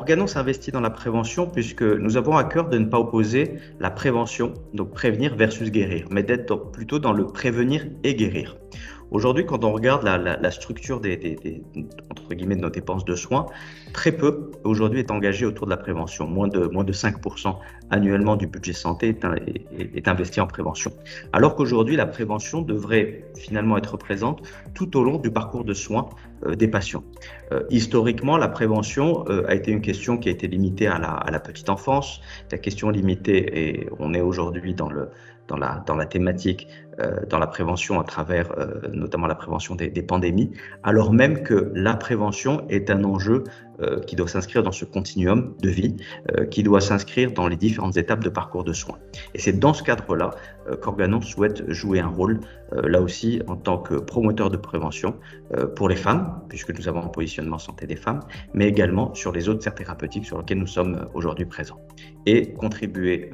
Organon s'investit dans la prévention puisque nous avons à cœur de ne pas opposer la prévention, donc prévenir versus guérir, mais d'être plutôt dans le prévenir et guérir. Aujourd'hui, quand on regarde la structure entre guillemets, de nos dépenses de soins, très peu aujourd'hui est engagé autour de la prévention. Moins de 5% annuellement du budget santé est investi en prévention. Alors qu'aujourd'hui, la prévention devrait finalement être présente tout au long du parcours de soins des patients. Historiquement, la prévention a été une question qui a été limitée à la petite enfance. La question limitée, et on est aujourd'hui dans la thématique, dans la prévention à travers notamment la prévention des pandémies, alors même que la prévention est un enjeu qui doit s'inscrire dans ce continuum de vie, qui doit s'inscrire dans les différentes étapes de parcours de soins. Et c'est dans ce cadre-là qu'Organon souhaite jouer un rôle, là aussi en tant que promoteur de prévention pour les femmes, puisque nous avons un positionnement santé des femmes, mais également sur les autres aires thérapeutiques sur lesquelles nous sommes aujourd'hui présents. Et contribuer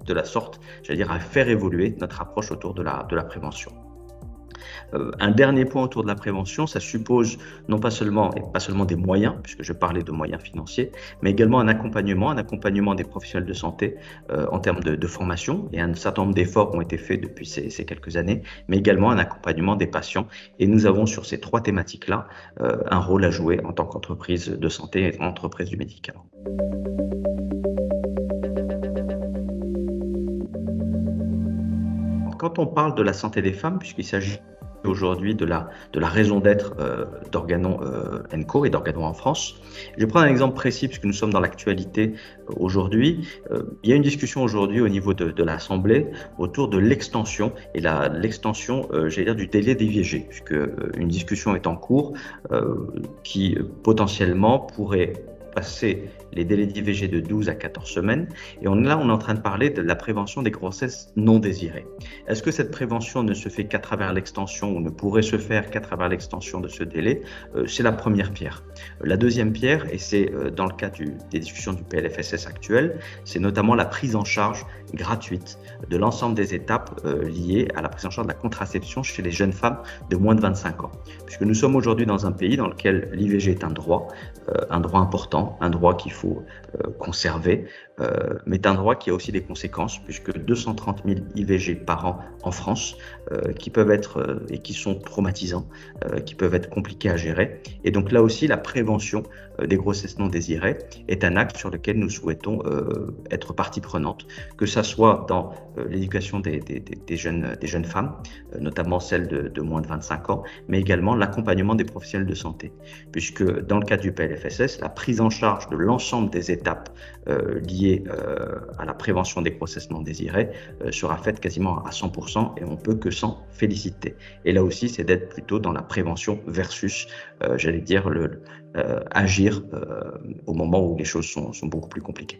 de la sorte, j'allais dire, à faire évoluer notre approche autour de la prévention. Un dernier point autour de la prévention, ça suppose non pas seulement des moyens, puisque je parlais de moyens financiers, mais également un accompagnement des professionnels de santé en termes de formation, et un certain nombre d'efforts ont été faits depuis ces quelques années, mais également un accompagnement des patients. Et nous avons sur ces trois thématiques-là un rôle à jouer en tant qu'entreprise de santé et entreprise du médicament. Quand on parle de la santé des femmes, puisqu'il s'agit aujourd'hui de la raison d'être d'Organon & Co et d'Organon en France, je vais prendre un exemple précis puisque nous sommes dans l'actualité aujourd'hui. Il y a une discussion aujourd'hui au niveau de l'Assemblée autour de l'extension j'allais dire, du délai d'IVG, puisque une discussion est en cours qui potentiellement pourrait passer les délais d'IVG de 12 à 14 semaines. Et on est en train de parler de la prévention des grossesses non désirées. Est-ce que cette prévention ne se fait qu'à travers l'extension ou ne pourrait se faire qu'à travers l'extension de ce délai? C'est la première pierre. La deuxième pierre, et c'est dans le cadre des discussions du PLFSS actuel, c'est notamment la prise en charge gratuite de l'ensemble des étapes liées à la prise en charge de la contraception chez les jeunes femmes de moins de 25 ans. Puisque nous sommes aujourd'hui dans un pays dans lequel l'IVG est un droit important, un droit qu'il faut conserver, mais un droit qui a aussi des conséquences, puisque 230 000 IVG par an en France, qui peuvent être et qui sont traumatisants, qui peuvent être compliqués à gérer. Et donc là aussi, la prévention des grossesses non désirées est un acte sur lequel nous souhaitons être partie prenante, que ça soit dans l'éducation des jeunes femmes, notamment celles de moins de 25 ans, mais également l'accompagnement des professionnels de santé, puisque dans le cadre du PLFSS, la prise en charge de l'ensemble des étapes liées à la prévention des grossesses non désirées sera faite quasiment à 100%, et on peut que s'en féliciter. Et là aussi, c'est d'être plutôt dans la prévention versus, j'allais dire, agir au moment où les choses sont beaucoup plus compliquées.